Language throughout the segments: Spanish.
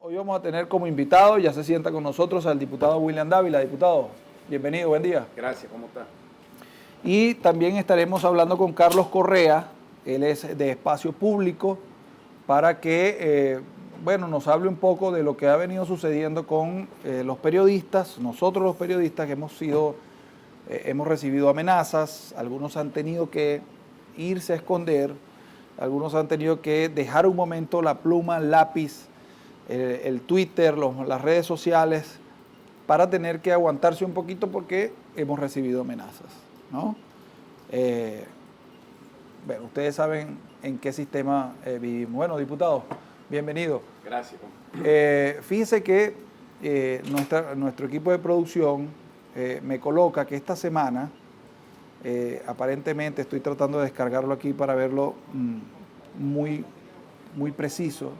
Hoy vamos a tener como invitado, ya se sienta con nosotros, al diputado William Dávila. Diputado, bienvenido, buen día. Gracias, ¿cómo está? Y también estaremos hablando con Carlos Correa, él es de Espacio Público, para que nos hable un poco de lo que ha venido sucediendo con los periodistas. Nosotros los periodistas que hemos recibido amenazas, algunos han tenido que irse a esconder, algunos han tenido que dejar un momento la pluma, el lápiz, el Twitter, las redes sociales, para tener que aguantarse un poquito porque hemos recibido amenazas, ¿no? Ustedes saben en qué sistema vivimos. Bueno, diputado, bienvenido. Gracias. Fíjese que nuestro equipo de producción me coloca que esta semana, aparentemente estoy tratando de descargarlo aquí para verlo muy preciso,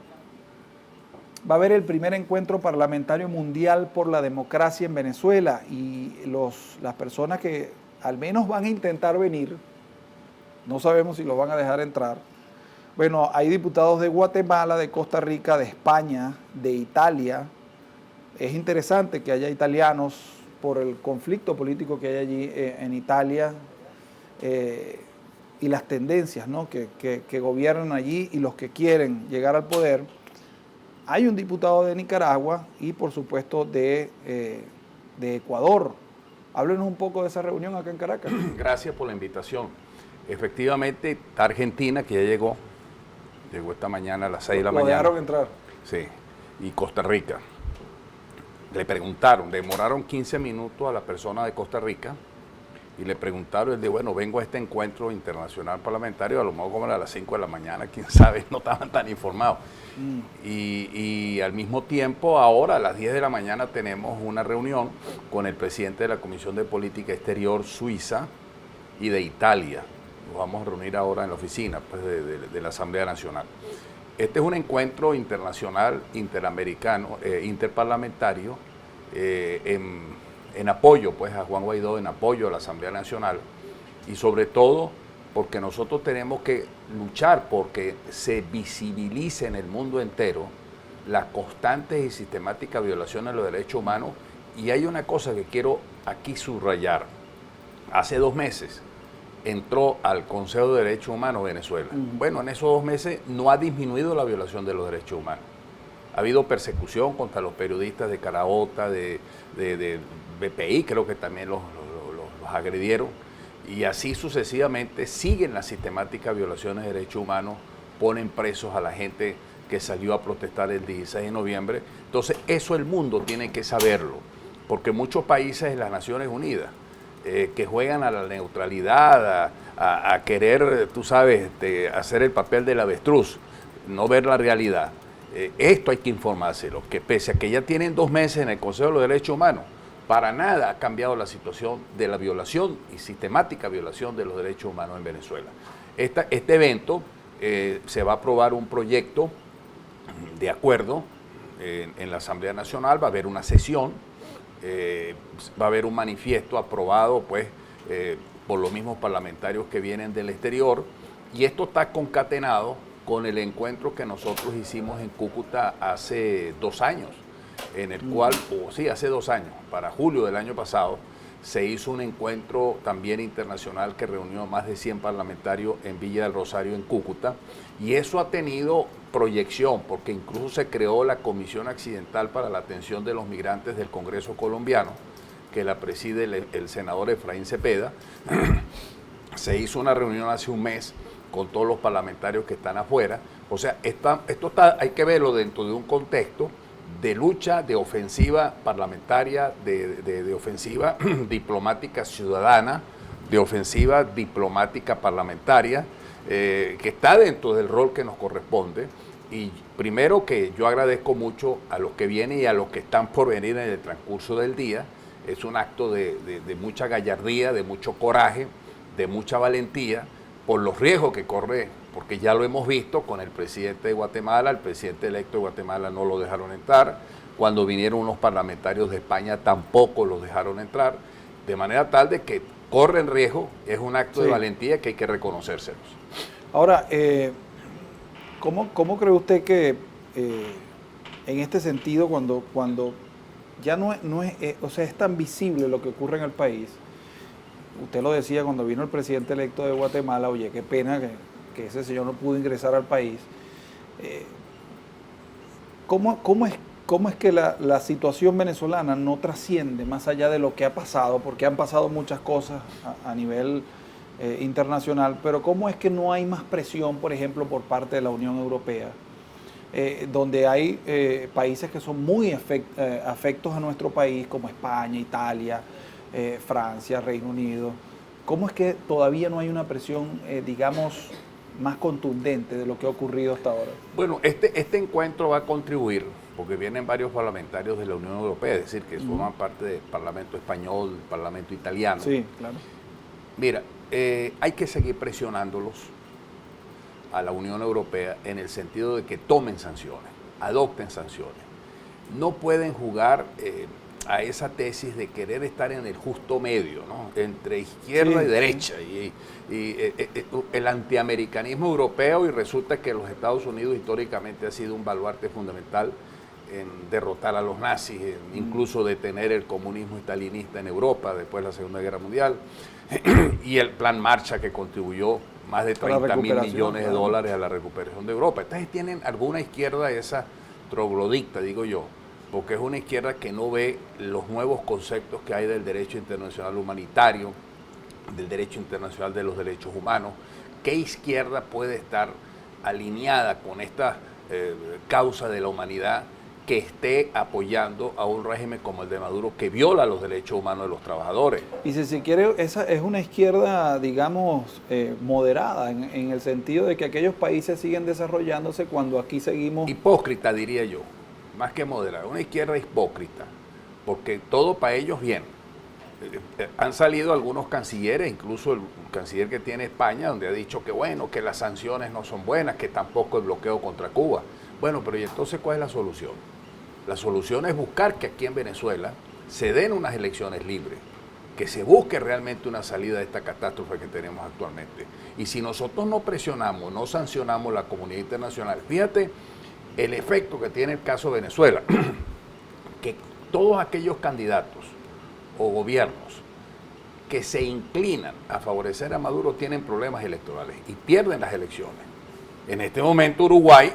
va a haber el primer encuentro parlamentario mundial por la democracia en Venezuela y las personas que al menos van a intentar venir, no sabemos si los van a dejar entrar. Bueno, hay diputados de Guatemala, de Costa Rica, de España, de Italia. Es interesante que haya italianos por el conflicto político que hay allí en Italia y las tendencias, ¿no?, que gobiernan allí y los que quieren llegar al poder. Hay un diputado de Nicaragua y, por supuesto, de Ecuador. Háblenos un poco de esa reunión acá en Caracas. Gracias por la invitación. Efectivamente, está Argentina, que ya llegó esta mañana a las 6 de la mañana. ¿Lo dejaron entrar? Sí, y Costa Rica. Le preguntaron, demoraron 15 minutos a la persona de Costa Rica y le preguntaron, él dijo, bueno, vengo a este encuentro internacional parlamentario, a lo mejor como a las 5 de la mañana, quién sabe, no estaban tan informados. Y al mismo tiempo, ahora a las 10 de la mañana tenemos una reunión con el presidente de la Comisión de Política Exterior Suiza y de Italia. Nos vamos a reunir ahora en la oficina pues, de la Asamblea Nacional. Este es un encuentro internacional, interamericano, interparlamentario, en apoyo pues, a Juan Guaidó, en apoyo a la Asamblea Nacional y sobre todo porque nosotros tenemos que luchar porque se visibilice en el mundo entero las constantes y sistemáticas violaciones de los derechos humanos. Y hay una cosa que quiero aquí subrayar. Hace 2 meses entró al Consejo de Derechos Humanos Venezuela. Bueno, en esos 2 meses no ha disminuido la violación de los derechos humanos. Ha habido persecución contra los periodistas de Caraota, de BPI, creo que también los agredieron. Y así sucesivamente siguen las sistemáticas violaciones de derechos humanos, ponen presos a la gente que salió a protestar el 16 de noviembre. Entonces eso el mundo tiene que saberlo, porque muchos países de las Naciones Unidas que juegan a la neutralidad, a querer, tú sabes, hacer el papel del avestruz, no ver la realidad. Esto hay que informárselo, que pese a que ya tienen 2 meses en el Consejo de los Derechos Humanos, para nada ha cambiado la situación de la violación y sistemática violación de los derechos humanos en Venezuela. Este evento se va a aprobar un proyecto de acuerdo en la Asamblea Nacional, va a haber una sesión, va a haber un manifiesto aprobado pues, por los mismos parlamentarios que vienen del exterior y esto está concatenado con el encuentro que nosotros hicimos en Cúcuta hace 2 años. En el cual, hace 2 años, para julio del año pasado, se hizo un encuentro también internacional que reunió a más de 100 parlamentarios en Villa del Rosario, en Cúcuta, y eso ha tenido proyección, porque incluso se creó la Comisión Accidental para la Atención de los Migrantes del Congreso colombiano, que la preside el senador Efraín Cepeda. Se hizo una reunión hace 1 mes con todos los parlamentarios que están afuera. O sea, hay que verlo dentro de un contexto de lucha, de ofensiva parlamentaria, de ofensiva diplomática ciudadana, de ofensiva diplomática parlamentaria, que está dentro del rol que nos corresponde. Y primero que yo agradezco mucho a los que vienen y a los que están por venir en el transcurso del día. Es un acto de mucha gallardía, de mucho coraje, de mucha valentía, por los riesgos que corre, porque ya lo hemos visto con el presidente de Guatemala, el presidente electo de Guatemala no lo dejaron entrar, cuando vinieron unos parlamentarios de España tampoco los dejaron entrar, de manera tal de que corren riesgo, es un acto de valentía que hay que reconocérselos. Ahora, ¿cómo cree usted que en este sentido, cuando ya no es, o sea, es tan visible lo que ocurre en el país. Usted lo decía cuando vino el presidente electo de Guatemala, oye, qué pena que ese señor no pudo ingresar al país. ¿Cómo es que la situación venezolana no trasciende más allá de lo que ha pasado? Porque han pasado muchas cosas a nivel internacional, pero ¿cómo es que no hay más presión, por ejemplo, por parte de la Unión Europea? Donde hay países que son muy afectos a nuestro país, como España, Italia, Francia, Reino Unido. ¿Cómo es que todavía no hay una presión, digamos, más contundente de lo que ha ocurrido hasta ahora? Bueno, este encuentro va a contribuir, porque vienen varios parlamentarios de la Unión Europea, es decir, que forman parte del Parlamento español, del Parlamento italiano. Sí, claro. Mira, hay que seguir presionándolos a la Unión Europea en el sentido de que tomen sanciones, adopten sanciones. No pueden jugar a esa tesis de querer estar en el justo medio, ¿no? Entre izquierda y derecha, y el antiamericanismo europeo, y resulta que los Estados Unidos históricamente ha sido un baluarte fundamental en derrotar a los nazis, incluso detener el comunismo stalinista en Europa después de la Segunda Guerra Mundial, y el Plan Marshall, que contribuyó más de 30.000 millones de dólares a la recuperación de Europa. Entonces tienen alguna izquierda esa troglodicta, digo yo, porque es una izquierda que no ve los nuevos conceptos que hay del derecho internacional humanitario, del derecho internacional de los derechos humanos. ¿Qué izquierda puede estar alineada con esta causa de la humanidad que esté apoyando a un régimen como el de Maduro, que viola los derechos humanos de los trabajadores? Y si se quiere, esa es una izquierda, digamos, moderada, en el sentido de que aquellos países siguen desarrollándose cuando aquí seguimos... Hipócrita, diría yo, más que moderada, una izquierda hipócrita, porque todo para ellos bien. Han salido algunos cancilleres, incluso el canciller que tiene España, donde ha dicho que bueno, que las sanciones no son buenas, que tampoco el bloqueo contra Cuba. Bueno, pero ¿y entonces cuál es la solución? La solución es buscar que aquí en Venezuela se den unas elecciones libres, que se busque realmente una salida de esta catástrofe que tenemos actualmente. Y si nosotros no presionamos, no sancionamos la comunidad internacional, fíjate el efecto que tiene el caso de Venezuela, que todos aquellos candidatos o gobiernos que se inclinan a favorecer a Maduro tienen problemas electorales y pierden las elecciones. En este momento Uruguay,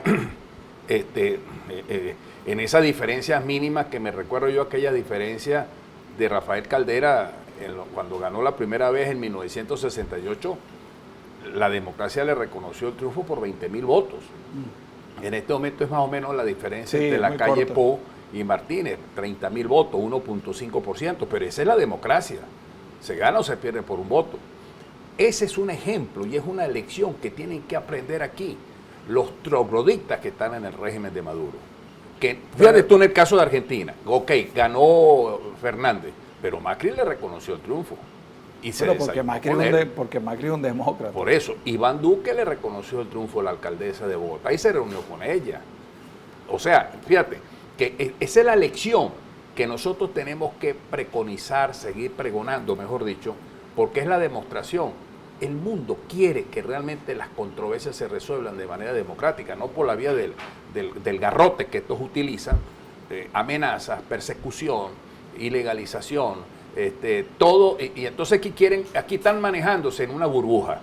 en esas diferencias mínimas, que me recuerdo yo aquella diferencia de Rafael Caldera cuando ganó la primera vez en 1968, la democracia le reconoció el triunfo por 20.000 votos. En este momento es más o menos la diferencia entre la calle Po y Martínez, 30.000 votos, 1.5%, pero esa es la democracia. Se gana o se pierde por un voto. Ese es un ejemplo y es una lección que tienen que aprender aquí los trogloditas que están en el régimen de Maduro. Que, fíjate tú en el caso de Argentina, ok, ganó Fernández, pero Macri le reconoció el triunfo. Y se porque Macri es un demócrata. Por eso, Iván Duque le reconoció el triunfo a la alcaldesa de Bogotá y se reunió con ella. O sea, fíjate, que esa es la lección que nosotros tenemos que preconizar, seguir pregonando, mejor dicho, porque es la demostración. El mundo quiere que realmente las controversias se resuelvan de manera democrática, no por la vía del garrote que estos utilizan, amenazas, persecución, ilegalización, todo, y entonces aquí están manejándose en una burbuja.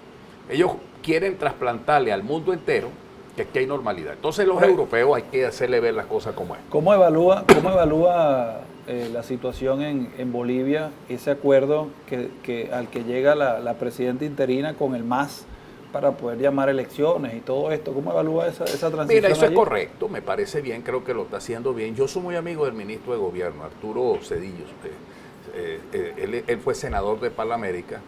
Ellos quieren trasplantarle al mundo entero que aquí hay normalidad. Entonces los europeos hay que hacerle ver las cosas como es. ¿Cómo evalúa la situación en Bolivia, ese acuerdo al que llega la presidenta interina con el MAS para poder llamar elecciones y todo esto? ¿Cómo evalúa esa transición? Mira, eso allí? es correcto, me parece bien, creo que lo está haciendo bien. Yo soy muy amigo del ministro de Gobierno, Arturo Cedillo. Él fue senador de Parlamenamérica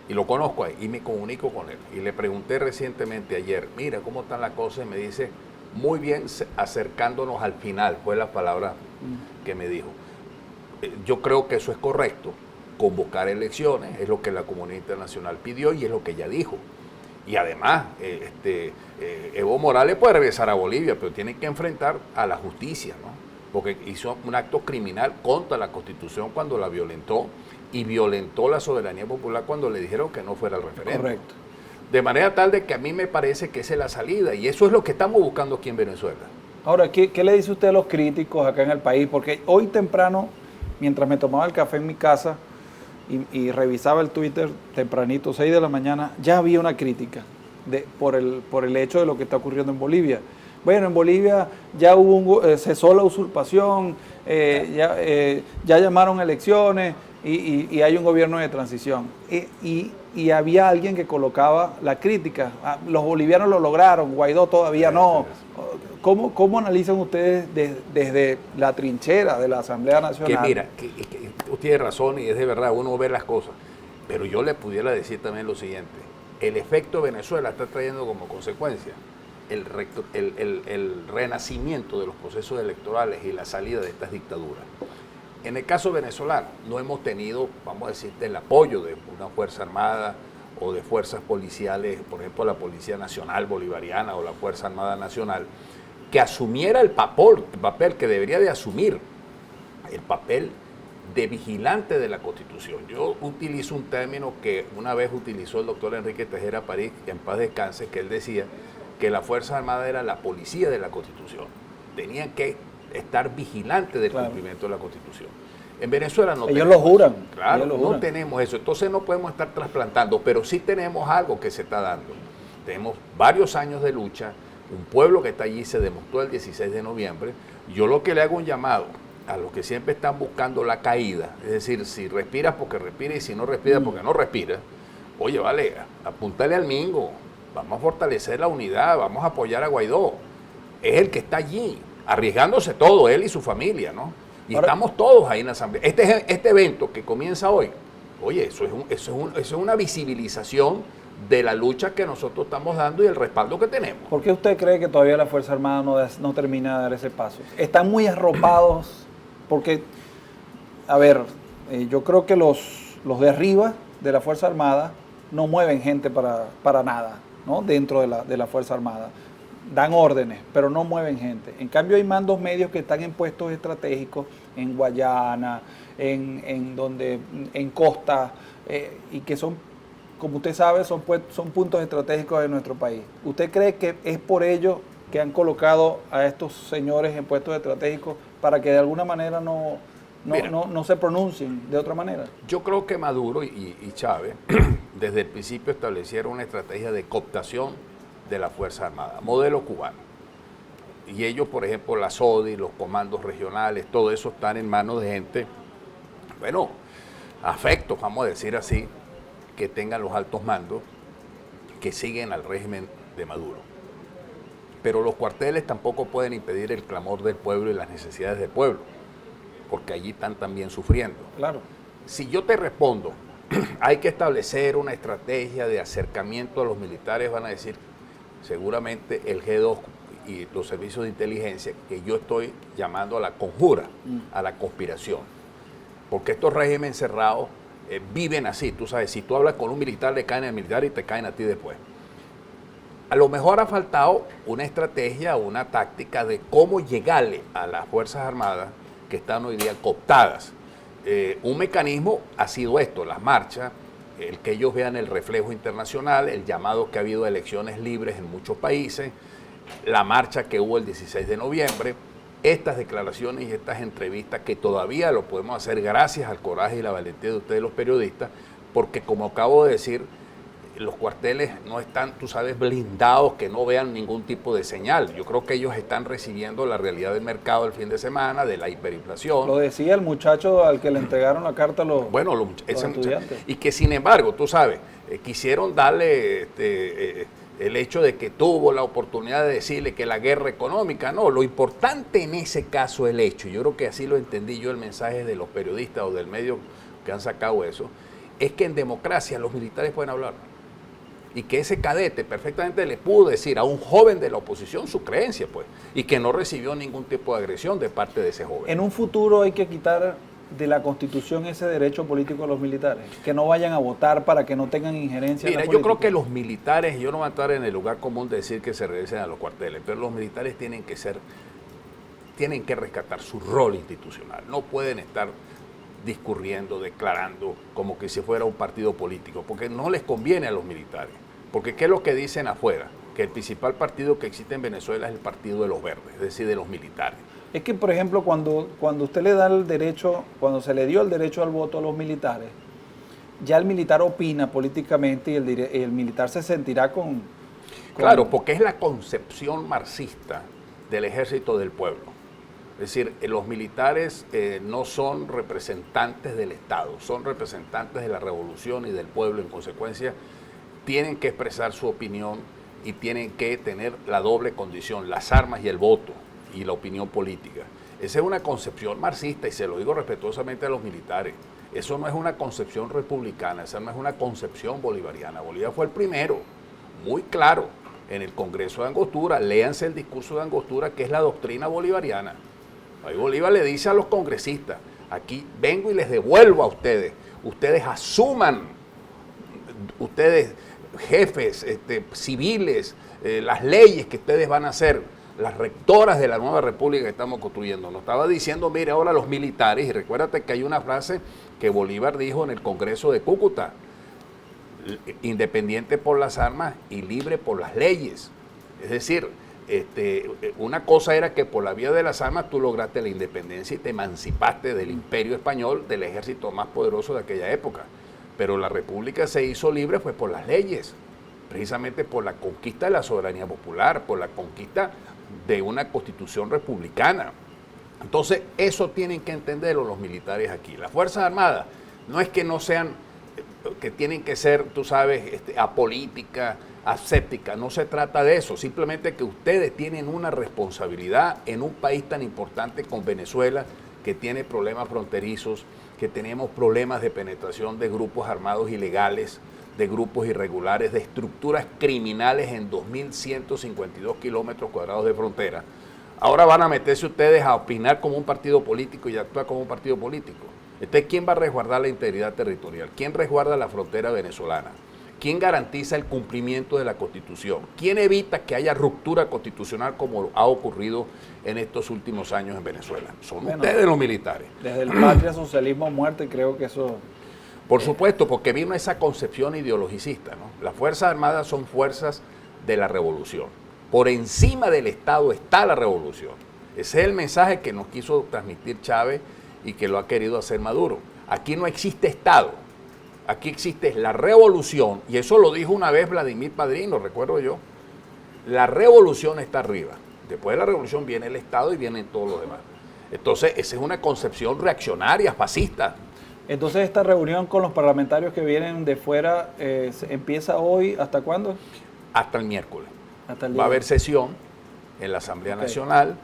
y lo conozco ahí y me comunico con él. Y le pregunté recientemente ayer, mira cómo están las cosas, y me dice, muy bien, acercándonos al final, fue la palabra que me dijo. Yo creo que eso es correcto, convocar elecciones, es lo que la comunidad internacional pidió y es lo que ella dijo. Y además, Evo Morales puede regresar a Bolivia, pero tiene que enfrentar a la justicia, ¿no? Porque hizo un acto criminal contra la Constitución cuando la violentó y violentó la soberanía popular cuando le dijeron que no fuera el referéndum. Correcto. De manera tal de que a mí me parece que esa es la salida y eso es lo que estamos buscando aquí en Venezuela. Ahora, ¿qué le dice usted a los críticos acá en el país? Porque hoy temprano, mientras me tomaba el café en mi casa y revisaba el Twitter tempranito, 6 de la mañana, ya había una crítica por el hecho de lo que está ocurriendo en Bolivia. Bueno, en Bolivia ya cesó la usurpación, ya llamaron elecciones y hay un gobierno de transición. Y había alguien que colocaba la crítica. Los bolivianos lo lograron, Guaidó todavía no. ¿Cómo analizan ustedes desde la trinchera de la Asamblea Nacional? Que mira, que tú tienes razón y es de verdad, uno ve las cosas. Pero yo le pudiera decir también lo siguiente. El efecto Venezuela está trayendo como consecuencia el renacimiento de los procesos electorales y la salida de estas dictaduras. En el caso venezolano, no hemos tenido, vamos a decir, el apoyo de una fuerza armada o de fuerzas policiales, por ejemplo, la Policía Nacional Bolivariana o la Fuerza Armada Nacional, que asumiera el papel que debería de asumir, el papel de vigilante de la Constitución. Yo utilizo un término que una vez utilizó el doctor Enrique Tejera París, que en paz descanse, que él decía que la Fuerza Armada era la policía de la Constitución. Tenían que estar vigilantes del cumplimiento de la Constitución. En Venezuela no ellos lo juran. Claro, no tenemos eso. Entonces no podemos estar trasplantando, pero sí tenemos algo que se está dando. Tenemos varios años de lucha, un pueblo que está allí se demostró el 16 de noviembre. Yo lo que le hago un llamado a los que siempre están buscando la caída, es decir, si respiras porque respiras y si no respiras porque no respiras, oye, vale, apúntale al mingo, vamos a fortalecer la unidad, vamos a apoyar a Guaidó. Es el que está allí, arriesgándose todo, él y su familia, ¿no? Y ahora, estamos todos ahí en la Asamblea. Este evento que comienza hoy, oye, eso es una visibilización de la lucha que nosotros estamos dando y el respaldo que tenemos. ¿Por qué usted cree que todavía la Fuerza Armada no termina de dar ese paso? Están muy arropados, porque, a ver, yo creo que los de arriba de la Fuerza Armada no mueven gente para nada, ¿no? Dentro de la Fuerza Armada. Dan órdenes, pero no mueven gente. En cambio hay mandos medios que están en puestos estratégicos, en Guayana, en Costa, y que son, como usted sabe, son puntos estratégicos de nuestro país. ¿Usted cree que es por ello que han colocado a estos señores en puestos estratégicos para que de alguna manera no se pronuncien de otra manera? Yo creo que Maduro y Chávez desde el principio establecieron una estrategia de cooptación de la Fuerza Armada, modelo cubano. Y ellos, por ejemplo, la SODI, los comandos regionales, todo eso están en manos de gente, bueno, afectos, vamos a decir así, que tengan los altos mandos, que siguen al régimen de Maduro. Pero los cuarteles tampoco pueden impedir el clamor del pueblo y las necesidades del pueblo, porque allí están también sufriendo. Claro. Si yo te respondo, hay que establecer una estrategia de acercamiento a los militares, van a decir seguramente el G2 y los servicios de inteligencia, que yo estoy llamando a la conjura, a la conspiración. Porque estos regímenes cerrados viven así, tú sabes, si tú hablas con un militar, le caen al militar y te caen a ti después. A lo mejor ha faltado una estrategia, una táctica de cómo llegarle a las Fuerzas Armadas que están hoy día cooptadas. Un mecanismo ha sido esto, las marchas, el que ellos vean el reflejo internacional, el llamado que ha habido a elecciones libres en muchos países, la marcha que hubo el 16 de noviembre, estas declaraciones y estas entrevistas que todavía lo podemos hacer gracias al coraje y la valentía de ustedes los periodistas, porque como acabo de decir, los cuarteles no están, tú sabes, blindados, que no vean ningún tipo de señal. Yo creo que ellos están recibiendo la realidad del mercado el fin de semana, de la hiperinflación. Lo decía el muchacho al que le entregaron la carta a los estudiantes. Y que sin embargo, tú sabes, quisieron darle el hecho de que tuvo la oportunidad de decirle que la guerra económica, no, lo importante en ese caso es el hecho, yo creo que así lo entendí yo el mensaje de los periodistas o del medio que han sacado eso, es que en democracia los militares pueden hablar. Y que ese cadete perfectamente le pudo decir a un joven de la oposición su creencia, pues, y que no recibió ningún tipo de agresión de parte de ese joven. En un futuro hay que quitar de la Constitución ese derecho político a los militares, que no vayan a votar para que no tengan injerencia. Mira, en la yo política. creo que los militares, yo no voy a estar en el lugar común de decir que se regresen a los cuarteles, pero los militares tienen que rescatar su rol institucional, no pueden estar discurriendo, declarando como que si fuera un partido político, porque no les conviene a los militares. Porque ¿qué es lo que dicen afuera? que el principal partido que existe en Venezuela es el Partido de los Verdes, es decir, de los militares. Es que, por ejemplo, cuando usted le da el derecho, cuando se le dio el derecho al voto a los militares, ya el militar opina políticamente y el militar se sentirá con... Claro, porque es la concepción marxista del ejército del pueblo. Es decir, los militares no son representantes del Estado, son representantes de la revolución y del pueblo. En consecuencia, tienen que expresar su opinión y tienen que tener la doble condición, las armas y el voto y la opinión política. Esa es una concepción marxista y se lo digo respetuosamente a los militares. Eso no es una concepción republicana, esa no es una concepción bolivariana. Bolívar fue el primero, muy claro, en el Congreso de Angostura. Léanse el discurso de Angostura, que es la doctrina bolivariana. Ahí Bolívar le dice a los congresistas, aquí vengo y les devuelvo a ustedes. Ustedes asuman, ustedes jefes civiles, las leyes que ustedes van a hacer, las rectoras de la nueva república que estamos construyendo. Nos estaba diciendo, mire, ahora los militares, y recuérdate que hay una frase que Bolívar dijo en el Congreso de Cúcuta: independiente por las armas y libre por las leyes. Es decir, una cosa era que por la vía de las armas tú lograste la independencia y te emancipaste del imperio español, del ejército más poderoso de aquella época. Pero la república se hizo libre fue por las leyes, precisamente por la conquista de la soberanía popular, por la conquista de una constitución republicana. Entonces, eso tienen que entenderlo los militares aquí. Las Fuerzas Armadas no es que no sean, que tienen que ser, tú sabes, apolíticas, asépticas, no se trata de eso, simplemente que ustedes tienen una responsabilidad en un país tan importante como Venezuela, que tiene problemas fronterizos, que tenemos problemas de penetración de grupos armados ilegales, de grupos irregulares, de estructuras criminales en 2.152 kilómetros cuadrados de frontera. Ahora van a meterse ustedes a opinar como un partido político y a actuar como un partido político. Entonces, ¿quién va a resguardar la integridad territorial? ¿Quién resguarda la frontera venezolana? ¿Quién garantiza el cumplimiento de la Constitución? ¿Quién evita que haya ruptura constitucional como ha ocurrido en estos últimos años en Venezuela? Son ustedes los militares. Desde el patria, socialismo, muerte, creo que eso... Por supuesto, porque vino esa concepción ideologicista, ¿no? Las Fuerzas Armadas son fuerzas de la revolución. Por encima del Estado está la revolución. Ese es el mensaje que nos quiso transmitir Chávez y que lo ha querido hacer Maduro. Aquí no existe Estado, aquí existe la revolución, y eso lo dijo una vez Vladimir Padrino, recuerdo yo. La revolución está arriba. Después de la revolución viene el Estado y vienen todos los demás. Entonces, esa es una concepción reaccionaria, fascista. Entonces, esta reunión con los parlamentarios que vienen de fuera empieza hoy, ¿hasta cuándo? Hasta el miércoles. Hasta el día. Va a haber sesión en la Asamblea Nacional,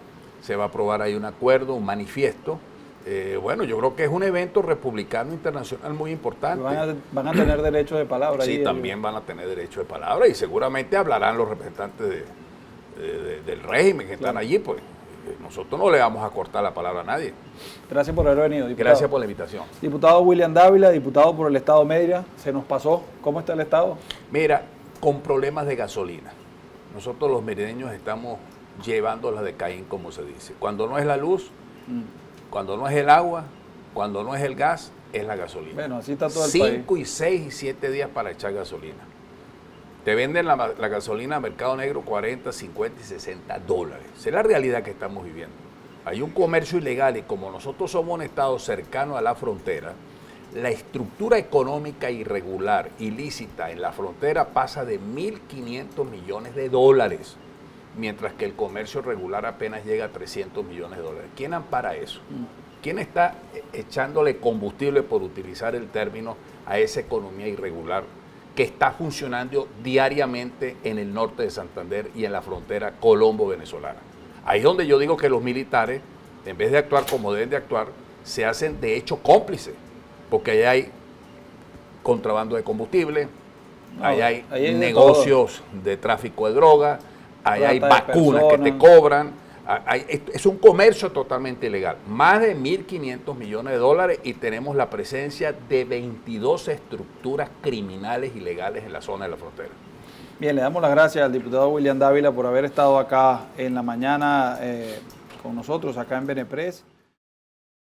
se va a aprobar ahí un acuerdo, un manifiesto. Bueno, yo creo que es un evento republicano internacional muy importante. Van a tener derecho de palabra. Sí, ahí también van a tener derecho de palabra y seguramente hablarán los representantes del régimen que están allí, pues. Nosotros no le vamos a cortar la palabra a nadie. Gracias por haber venido, diputado. Gracias por la invitación. Diputado William Dávila, diputado por el Estado Mérida, se nos pasó. ¿Cómo está el Estado? Mira, con problemas de gasolina. Nosotros los merideños estamos llevando la de Caín, como se dice. Cuando no es la luz, cuando no es el agua, cuando no es el gas, es la gasolina. Bueno, así está todo el país. 5 y 6 y 7 días para echar gasolina. Te venden la gasolina a mercado negro 40, 50 y 60 dólares. Esa es la realidad que estamos viviendo. Hay un comercio ilegal y como nosotros somos un estado cercano a la frontera, la estructura económica irregular, ilícita en la frontera pasa de 1.500 millones de dólares, mientras que el comercio regular apenas llega a 300 millones de dólares. ¿Quién ampara eso? ¿Quién está echándole combustible, por utilizar el término, a esa economía irregular que está funcionando diariamente en el norte de Santander y en la frontera colombo-venezolana? Ahí es donde yo digo que los militares, en vez de actuar como deben de actuar, se hacen de hecho cómplices, porque ahí hay contrabando de combustible, ahí hay negocios de tráfico de droga, ahí hay vacunas que te cobran, es un comercio totalmente ilegal. Más de 1.500 millones de dólares y tenemos la presencia de 22 estructuras criminales ilegales en la zona de la frontera. Bien, le damos las gracias al diputado William Dávila por haber estado acá en la mañana con nosotros, acá en Benepress.